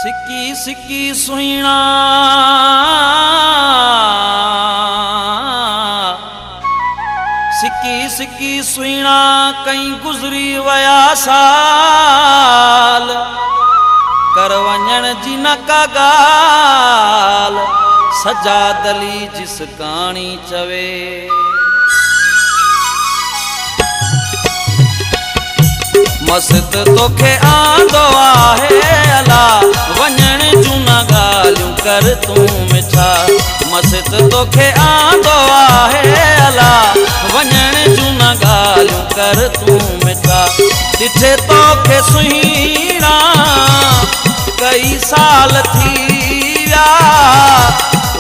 सिक्की सिक्की सुहिणा सिक्की सिक्की सुहिणा कई गुज़री वया साल कर वञण जी न का गाल सजाद अली जिस कहाणी चवे मस्त तोखे आंदो आहे अला वञण जूं न ॻाल्हियूं कर तूं मिठा मस्त तोखे आंदो आहे अला वञण जूं न ॻाल्हियूं कर तूं मिठा ॾिठे तोखे सुहिणा कई साल थी विया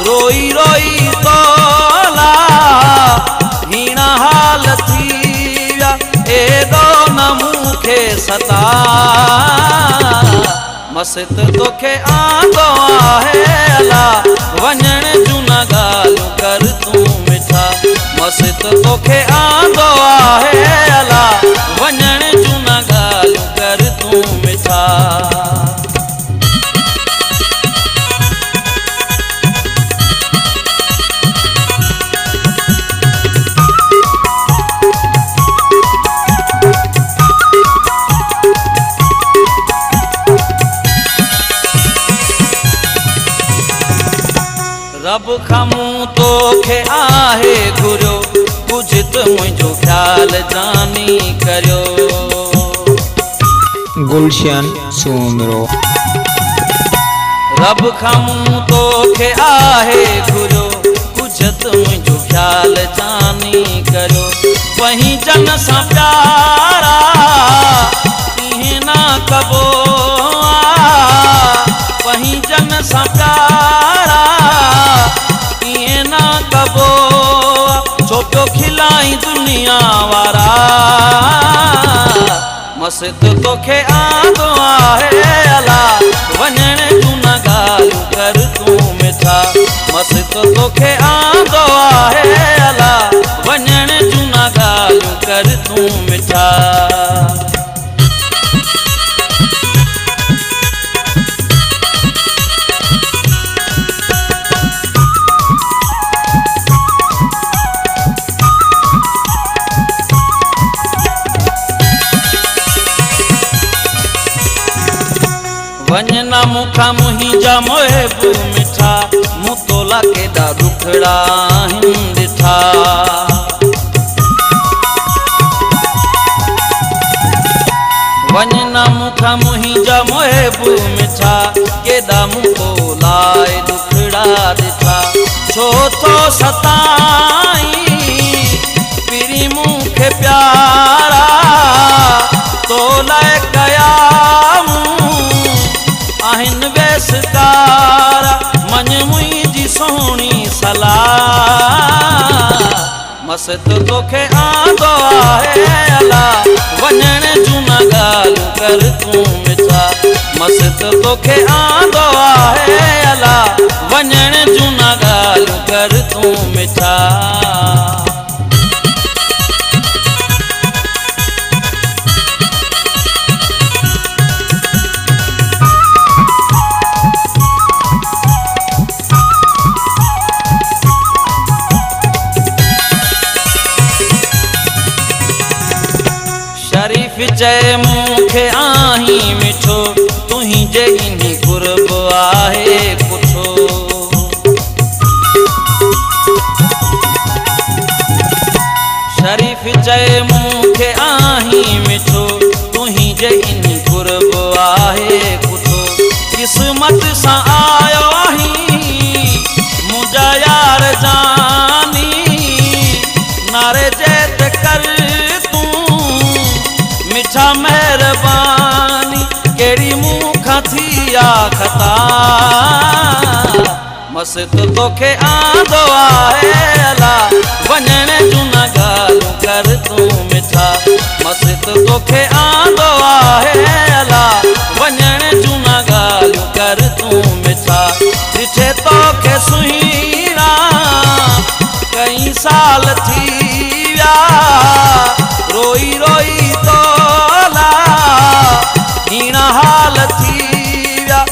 रोई रोई तोला हीणा हाल थी विया एॾो न मूंखे सता मस्त तोखे आंदो आहे अला वञण जूं न ॻाल्हियूं कर तूं मिठा मस्त तोखे आंदो आहे अला वञण जूं न ॻाल्हियूं कर तूं मिठा रब खां मूं तोखे आहे घुरियो कुझु त मुंहिंजो ख़्यालु जानी करियो गुलशन सूमरो रब खां मूं तोखे आहे घुरियो कुझु त मुंहिंजो ख़्यालु जानी करियो वही जन सां प्यारा इहे न कबो वही जन सां प्यारा न कबो छो पियो खिलाई दुनिया वारा मस्त तोखे आंदो आहे अला वञण जूं न ॻाल्हियूं कर तूं मिठा मस्त तोखे आंदो आहे अला वञण जूं न ॻाल्हियूं कर तूं मिठा वञना मूंखां मुंहिंजा मोहबू मिठा मूं तोला केॾा दुखड़ा आहिनि ॾिठा वञना मूंखां मुंहिंजा मोहबू मिठा केॾा मूं तोला दुखड़ा ॾिठा छो थो सताई पिरी मूंखे प्यारा तोला कया आहिनि वेसकारा मन मुंहिंजी सोहणी सलाह मस्त तोखे आंदो आहे अला वञण जूं न ॻाल्हियूं कर तूं मिठा मस्त तोखे आंदो आहे अला वञण जूं न ॻाल्हियूं कर तूं मिठा शरीफ चए मूंखे आहीं मिठो तुंहिंजे इन्ही कुर्ब आहे कुठो शरीफ चए मूंखे आहीं मिठो तुंहिंजे इन्ही कुर्ब आहे कुठो किस्मत सां आयो आहीं मुंहिंजा यार जानी नारे जैत कर मिठा महिरबानी कहिड़ी मूंखां थी आ खता मस्त तोखे आंदो आहे अला वञण जूं न ॻाल्हियूं कर तूं मिठा मस्त तोखे आंदो आहे अला वञण जूं न ॻाल्हियूं कर तूं मिठा ॾिठे तोखे सुहिणा कई साल थी विया रोई रोई तोला हीणा हाल थी विया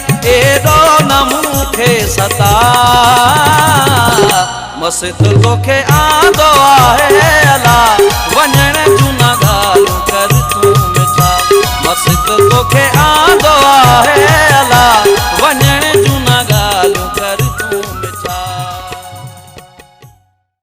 तोखे सता मस्त तोखे आंदो आहे अला